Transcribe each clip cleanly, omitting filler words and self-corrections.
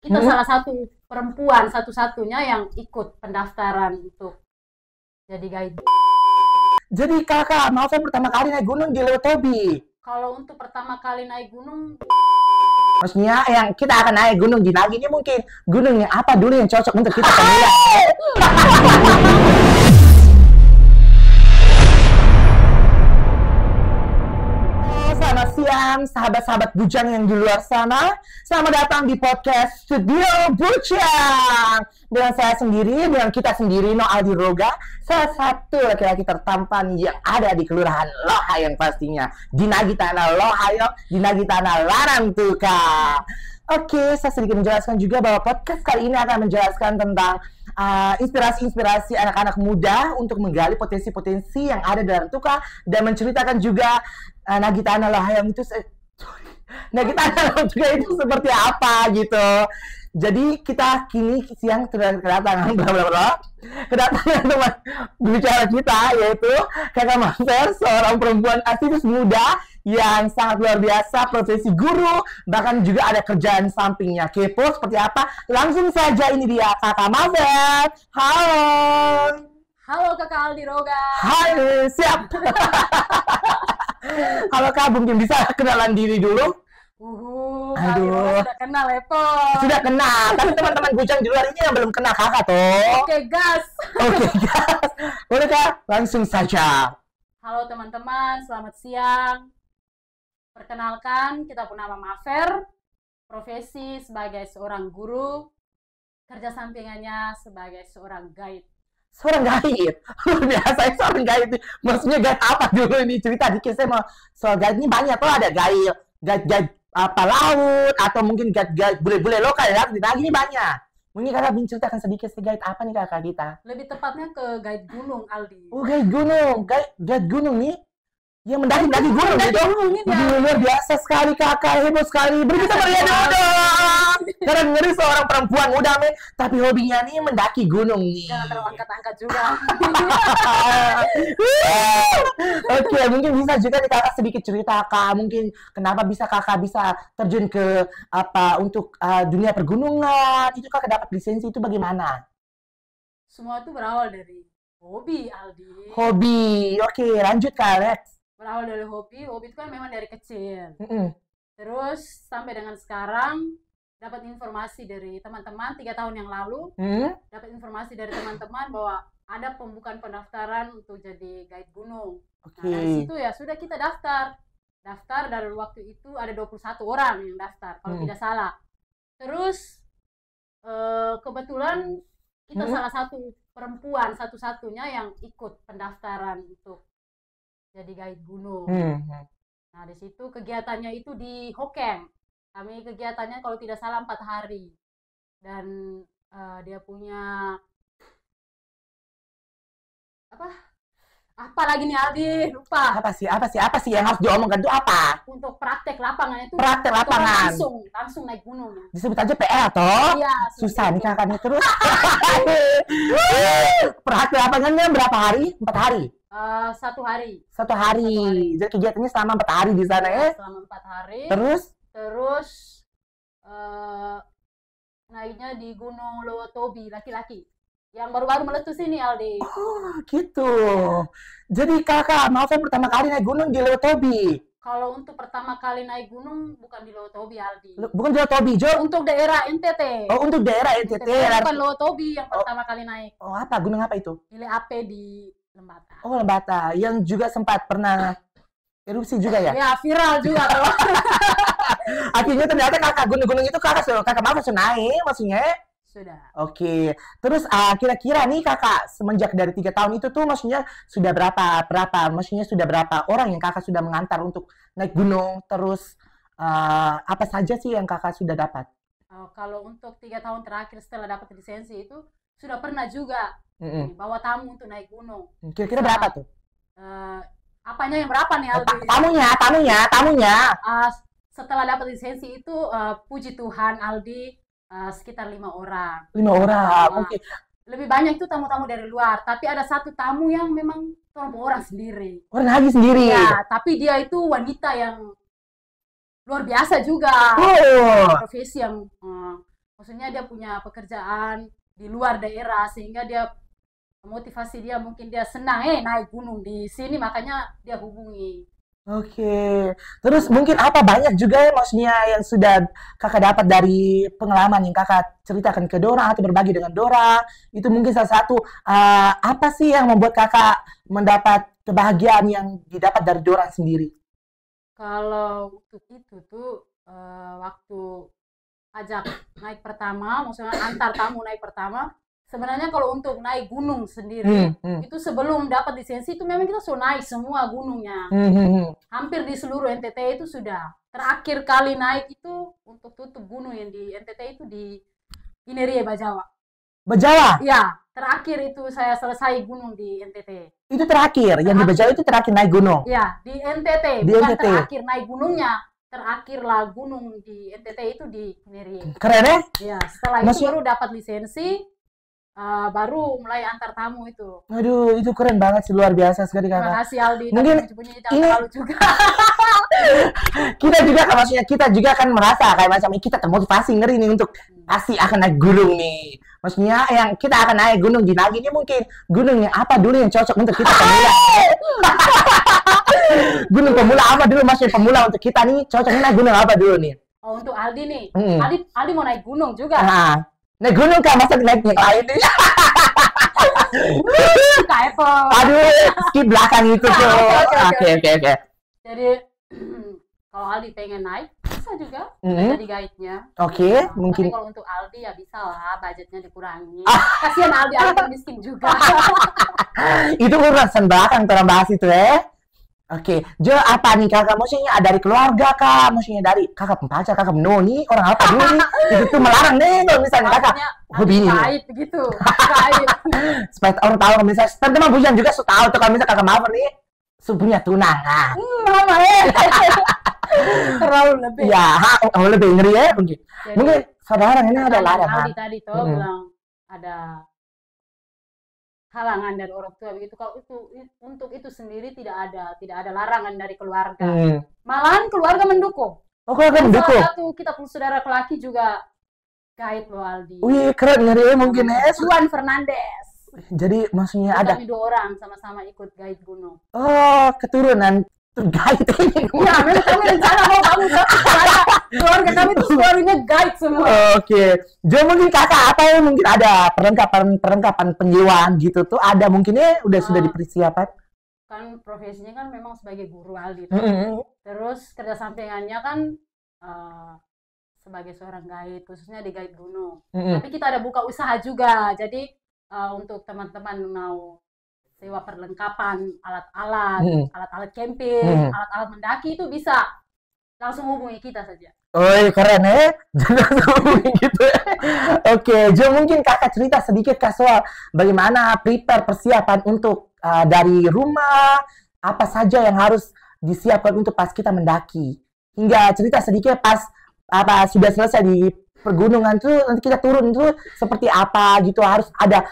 Kita salah satu perempuan satu-satunya yang ikut pendaftaran untuk jadi guide. Jadi kakak, Maven pertama kali naik gunung di Lewotobi. Kalau untuk pertama kali naik gunung, Maksudnya yang kita akan naik gunung di Nagi ini mungkin gunung yang apa dulu yang cocok untuk kita pemula? Selamat siang sahabat-sahabat bujang yang di luar sana. Selamat datang di podcast Studio Bujang. Dengan saya sendiri, dengan kita sendiri, No Aldi Roga, salah satu laki-laki tertampan yang ada di Kelurahan Lohayong pastinya. Di Nagi Tanah Lohayong, di Nagi Tanah Larantuka. Oke, saya sedikit menjelaskan juga bahwa podcast kali ini akan menjelaskan tentang inspirasi-inspirasi anak-anak muda untuk menggali potensi-potensi yang ada dalam Tuka dan menceritakan juga Nagi Tanah Lohayong itu Nagi Tanah Lohayong itu seperti apa gitu. Jadi kita kini siang kedatangan teman bicara kita, yaitu Kakak Maven, seorang perempuan aktivis muda yang sangat luar biasa, profesi guru, bahkan juga ada kerjaan sampingnya. Kepo seperti apa? Langsung saja, ini dia Kakak Maven. Halo. halo Kakak Aldi Roga. Hai, siap. Halo Kak, mungkin bisa kenalan diri dulu? Aldi Roga sudah kenal Epo. Sudah kenal, tapi teman-teman bujang di luar ini yang belum kenal kakak toh. Oke, gas. Oke, gas. Boleh Kak? Langsung saja. Halo teman-teman, selamat siang. Perkenalkan, kita pun nama Maven, profesi sebagai seorang guru, kerja sampingannya sebagai seorang guide. Seorang guide? Luar biasa ya seorang guide. Maksudnya guide apa dulu ini? Cerita dikit, saya mau soal guide ini banyak tuh, ada guide apa laut, atau mungkin guide bule-bule lokal ya, di Nagi ini banyak. Mungkin kakak bisa ceritakan sedikit guide apa nih kakak kita? Lebih tepatnya ke guide gunung, Aldi. Oh, guide gunung, guide gunung nih? Yang mendaki gunung gitu. Luar biasa sekali kakak, heboh sekali. Beri kita meriah dong. Karena ngeri seorang perempuan muda nih, tapi hobinya nih mendaki gunung nih. Jangan terlalu angkat-angkat juga. Oke, mungkin bisa juga nih kakak sedikit cerita kak, mungkin kenapa kakak bisa terjun ke untuk dunia pergunungan, itu kakak dapat lisensi itu bagaimana? Semua itu berawal dari hobi, Aldi. Hobi, oke, lanjut kak, Alex. Berawal dari hobi itu kan memang dari kecil. Terus sampai dengan sekarang dapat informasi dari teman-teman 3 tahun yang lalu, dapat informasi dari teman-teman bahwa ada pembukaan pendaftaran untuk jadi guide gunung. Nah, dari situ ya sudah kita daftar dari waktu itu ada 21 orang yang daftar kalau tidak salah. Terus kebetulan kita salah satu perempuan satu-satunya yang ikut pendaftaran untuk jadi guide gunung. Nah, di situ kegiatannya itu di Hokeng. Kami kegiatannya kalau tidak salah 4 hari. Dan dia punya apa lagi nih Aldi? Lupa. Apa sih yang harus diomongkan itu apa? Untuk praktek lapangan itu. Praktek lapangan. Langsung naik gunung. Disebut aja PR toh? Iya. Susah nih kakaknya terus. Praktek lapangannya berapa hari? 4 hari? 1 hari. 1 hari. Jadi kegiatannya selama 4 hari di sana ya? Selama 4 hari. Terus naiknya di Gunung Lewotobi, laki-laki. Yang baru-baru meletus ini, Aldi. Oh, gitu. Jadi kakak Maven pertama kali naik gunung di Lewotobi. Kalau untuk pertama kali naik gunung bukan di Lewotobi, Aldi. Bukan di Lewotobi, Jo. Untuk daerah NTT. Oh, untuk daerah NTT. Bukan Lewotobi yang pertama kali naik. Oh, apa? Gunung apa itu? Gile Ape di Lembata. Oh, Lembata. Yang juga sempat pernah erupsi juga ya? Ya, viral juga. Akhirnya ternyata kakak gunung-gunung itu kakak Maven sudah naik, maksudnya? Sudah. Oke. Terus kira-kira nih kakak semenjak dari 3 tahun itu tuh maksudnya sudah berapa maksudnya sudah berapa orang yang kakak sudah mengantar untuk naik gunung, terus apa saja sih yang kakak sudah dapat? Kalau untuk 3 tahun terakhir setelah dapat lisensi itu sudah pernah juga bawa tamu untuk naik gunung. Kira-kira berapa tuh? Apanya yang berapa nih Aldi? Tamunya. Setelah dapat lisensi itu puji Tuhan Aldi sekitar 5 orang. 5 orang, oke. Lebih banyak itu tamu-tamu dari luar, tapi ada satu tamu yang memang orang sendiri. Orang lagi sendiri. Ya, tapi dia itu wanita yang luar biasa juga. Oh. Profesi yang maksudnya dia punya pekerjaan di luar daerah sehingga dia motivasi dia mungkin dia senang naik gunung di sini makanya dia hubungi. Oke. Terus mungkin apa banyak juga ya maksudnya yang sudah kakak dapat dari pengalaman yang kakak ceritakan ke Dora atau berbagi dengan Dora. Itu mungkin salah satu apa sih yang membuat kakak mendapat kebahagiaan yang didapat dari Dora sendiri? Kalau untuk itu tuh waktu ajak naik pertama, maksudnya antar tamu naik pertama, sebenarnya kalau untuk naik gunung sendiri, itu sebelum dapat lisensi itu memang kita sudah naik semua gunungnya. Hampir di seluruh NTT itu sudah. Terakhir kali naik itu untuk tutup gunung yang di NTT itu di Inerie Bajawa. Bajawa? Ya, terakhir itu saya selesai gunung di NTT. Itu terakhir? Yang di Bajawa itu terakhir naik gunung? Ya, di NTT. Di Bukan NTT. terakhir naik gunungnya. Terakhirlah gunung di NTT itu di Inerie. Keren ya? Ya, setelah itu baru dapat lisensi. Baru mulai antar tamu itu. Aduh, itu keren banget sih, luar biasa sekali kakak. Terima kasih Aldi. Mungkin ini terlalu juga. kita juga kan merasa kayak macam kita termotivasi ngeri nih untuk pasti akan naik gunung nih. Maksudnya yang kita akan naik gunung di Nagi ini mungkin gunung yang apa dulu yang cocok untuk kita pemula. Gunung pemula apa dulu maksudnya pemula untuk kita nih cocoknya naik gunung apa dulu nih? Oh, untuk Aldi nih. Aldi mau naik gunung juga. Naik gunung kan masa naik yang lain nih. Aduh, skip belakang itu tuh. Oke. Jadi kalau Aldi pengen naik bisa juga jadi guide-nya. Oke, mungkin. Tapi kalau untuk Aldi ya bisa lah, budgetnya dikurangi. Kasihan Aldi miskin juga. Itu urusan belakang terang bahas itu ya. Oke, Jo apa nih kakak? Maksudnya dari keluarga kak? Maksudnya dari kakak pacar, kakak menoni orang apa dulu nih? Itu tuh melarang nih kalau misalnya kakak hobi ini. Kait begitu, kait. Supaya orang tahu kalau misalnya teman-teman Bujan juga suka tahu tuh kalau misalnya kakak Mawar nih punya tunangan. Mama terlalu lebih. Ya, lebih ngeri ya mungkin. Mungkin saudara ini ada larangan. Tadi tuh bilang ada halangan dari orang tua begitu. Kalau itu untuk itu sendiri tidak ada larangan dari keluarga. Malahan keluarga mendukung. Oh, keluarga mendukung. Salah satu kita punya saudara lelaki juga guide lo Aldi. Wih, keren ngeri mungkin ya. Juan Fernandes. Jadi maksudnya kita ada kami 2 orang sama-sama ikut guide gunung. Oh, keturunan guide ini. Ya, memang kami rencana mau kamu keluarga kami itu semuanya guide semua. Oke. Jadi mungkin kakak apa ya mungkin ada perlengkapan penjiwaan gitu tuh ada mungkinnya sudah dipersiapkan. Kan profesinya kan memang sebagai guru Aldi. Terus kerja sampingannya kan sebagai seorang guide khususnya di guide gunung. Tapi kita ada buka usaha juga. Jadi untuk teman-teman mau sewa perlengkapan alat-alat camping, alat-alat mendaki itu bisa langsung hubungi kita saja. Oh, keren ya. Langsung hubungi gitu ya. Oke, Jo mungkin kakak cerita sedikit kak soal bagaimana prepare persiapan untuk dari rumah, apa saja yang harus disiapkan untuk pas kita mendaki. Hingga cerita sedikit pas sudah selesai di pergunungan tuh nanti kita turun tuh seperti apa gitu, harus ada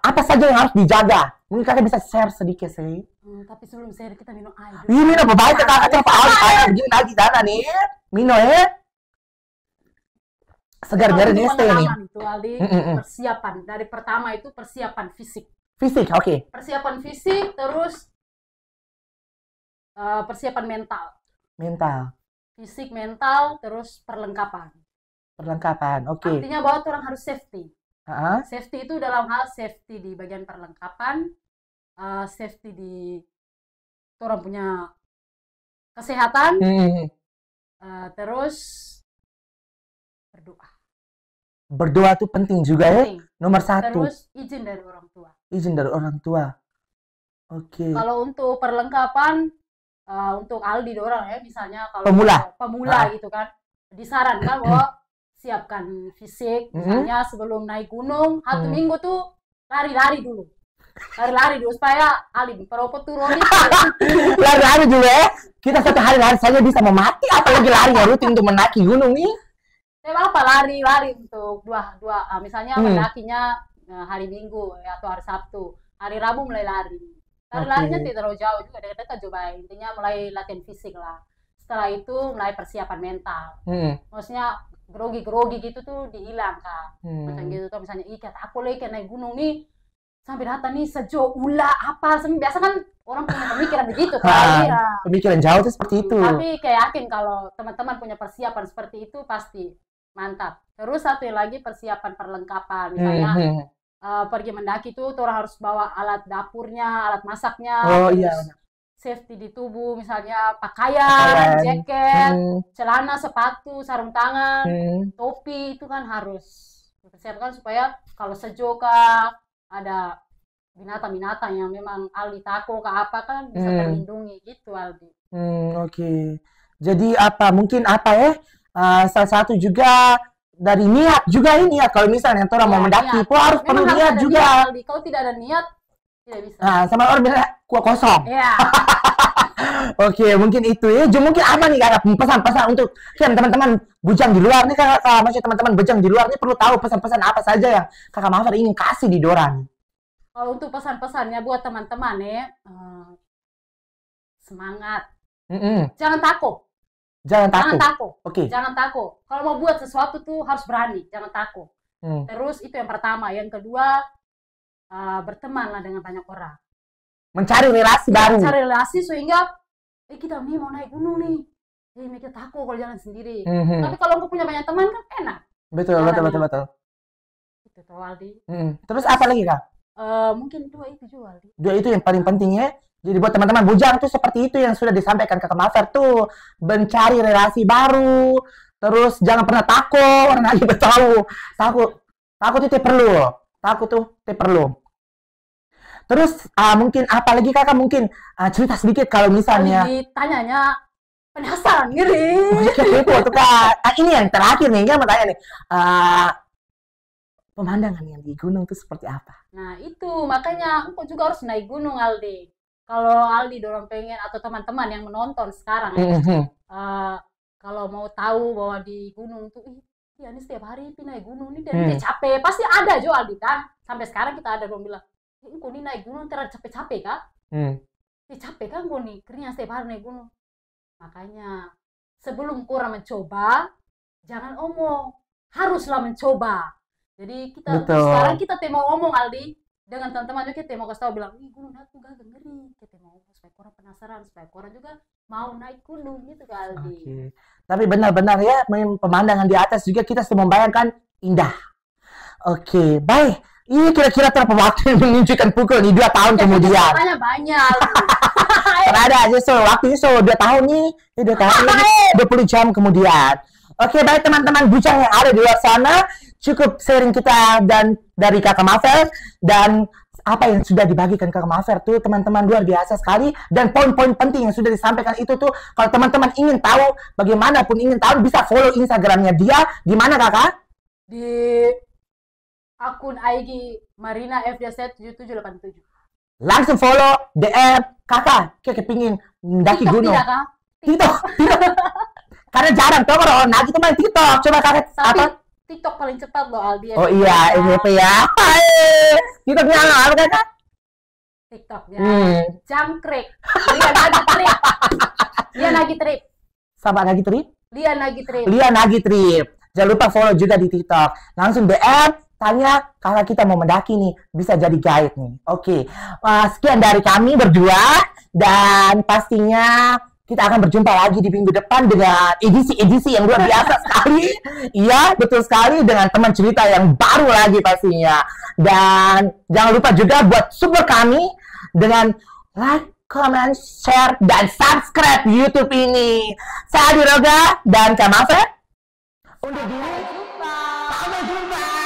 apa saja yang harus dijaga. Mungkin kakak bisa share sedikit sih. Tapi sebelum share kita minum air. Iya, minum apa-apa kakak coba air begini lagi sana nih. Minum ya. Segar biar ini stay nih. Itu Aldi, persiapan dari pertama itu persiapan fisik. Fisik, oke. Persiapan fisik terus persiapan mental. Mental. Fisik, mental, terus perlengkapan. Perlengkapan, oke. Artinya bahwa orang harus safety. Safety itu dalam hal safety di bagian perlengkapan, safety di orang punya kesehatan, terus berdoa. Berdoa tuh penting juga ya, nomor 1. Terus izin dari orang tua. Izin dari orang tua. Oke. Kalau untuk perlengkapan, untuk Aldi orang ya, misalnya kalau pemula gitu kan, disarankan bahwa siapkan fisik, misalnya sebelum naik gunung, 1 minggu tuh lari-lari dulu supaya Aldi peropot turun itu. Lari-lari dulu ya, kita 1 hari lari saja bisa mati, apalagi lari rutin untuk mendaki gunung nih. Apa lari untuk dua misalnya mendakinya hari Minggu atau hari Sabtu, hari Rabu mulai lari. Larinya tidak terlalu jauh juga, dekat-dekat coba, intinya mulai latihan fisik lah. Setelah itu mulai persiapan mental. Maksudnya grogi gitu tuh dihilang Kak. Macam gitu tuh misalnya ikat aku lagi naik gunung nih sampai datang nih sejo ula apa biasa kan orang punya pemikiran begitu Kak. Pemikiran jauh tuh seperti itu. Tapi kayak yakin kalau teman-teman punya persiapan seperti itu pasti mantap. Terus satu lagi persiapan perlengkapan misalnya pergi mendaki tuh orang harus bawa alat dapurnya, alat masaknya. Oh iya. Safety di tubuh, misalnya pakaian, jaket, celana, sepatu, sarung tangan, topi itu kan harus dipersiapkan supaya kalau sejuk ada binatang-binatang yang memang Aldi takut ke apa kan bisa terlindungi gitu Aldi. Oke. Jadi mungkin salah satu juga dari niat juga ini ya kalau misalnya orang mau mendaki, harus perlu niat juga. Aldi. Kalau tidak ada niat tidak bisa. Nah, sama orang bilang kuah kosong. Iya. Oke, mungkin itu ya. Mungkin apa nih Kakak pesan-pesan untuk teman-teman bujang di luar nih Kakak, maksudnya teman-teman bujang di luar nih perlu tahu pesan-pesan apa saja yang Kakak Maffer ingin kasih di Dorang. Kalau untuk pesan-pesannya buat teman-teman nih, semangat. Jangan takut. Jangan takut. Oke. Jangan takut. Kalau mau buat sesuatu tuh harus berani, jangan takut. Terus itu yang pertama, yang kedua bertemanlah dengan banyak orang. Mencari relasi baru. Mencari relasi sehingga kita nih mau naik gunung nih. Mereka takut kalau jalan sendiri. Tapi kalau aku punya banyak teman kan enak. Betul. Itu tuh Aldi. Terus apa lagi Kak? Mungkin dua itu juga Aldi. Dua itu yang paling penting ya. Jadi buat teman-teman bujang tuh seperti itu yang sudah disampaikan Kakak Maffer tuh. Mencari relasi baru. Terus jangan pernah takut. Orang lagi bertahu. Takut itu perlu. Terus mungkin apa lagi Kakak mungkin cerita sedikit kalau misalnya ditanyanya penasaran ngeri. Itu tuh Kak. Ini yang terakhir nih, mau tanya nih. Pemandangan yang di gunung itu seperti apa? Nah, itu makanya aku juga harus naik gunung Aldi. Kalau Aldi dorong pengen atau teman-teman yang menonton sekarang kalau mau tahu bahwa di gunung tuh iya nih setiap hari naik gunung nih dan dia capek. Pasti ada Jo Aldi kan. Sampai sekarang kita ada dong bilang kok nih naik gunung terlalu capek-capek Kak? Capek kan kok nih, keringat setiap hari naik gunung. Makanya sebelum kurang mencoba, jangan omong, haruslah mencoba. Jadi sekarang kita mau ngomong Aldi dengan teman-teman juga kita mau kasih tahu bilang, gunung aku gak ngeri. Kita mau ngomong supaya kurang penasaran, supaya kurang juga mau naik gunung gitu Kak Aldi. Okay. Tapi benar-benar ya pemandangan di atas juga kita sudah membayangkan indah. Oke, baik. Ini kira-kira berapa waktu yang menunjukkan pukul nih 2 tahun kemudian. Banyak. Terada aja waktunya 2 tahun nih. 2 tahun lagi 20 jam kemudian. Oke, baik teman-teman bujang yang ada di luar sana, cukup sharing kita dan dari Kakak Maffer dan apa yang sudah dibagikan Kakak Maffer tuh teman-teman luar biasa sekali dan poin-poin penting yang sudah disampaikan itu tuh kalau teman-teman ingin tahu bagaimanapun ingin tahu bisa follow Instagramnya dia di mana Kakak? Di akun IG Marina FDZ 7787. Langsung follow DM Kakak kepingin mendaki gunung. TikTok. Karena jarang tuh orang lagi tuh main TikTok. Coba Kakak apa? TikTok paling cepat loh Aldi. Oh iya, FYP ya. TikToknya apa Kakak? TikToknya Jangkrik. Lian lagi trip. Sama lagi trip? Lian lagi trip. Jangan lupa follow juga di TikTok. Langsung DM, tanya kakak kita mau mendaki nih, bisa jadi guide nih. Oke. Sekian dari kami berdua dan pastinya kita akan berjumpa lagi di minggu depan dengan edisi-edisi yang luar biasa sekali. Iya, betul sekali dengan teman cerita yang baru lagi pastinya. Dan jangan lupa juga buat support kami dengan like, comment, share, dan subscribe YouTube ini. Saya Adi Roga dan Kak Maffer. Sampai jumpa.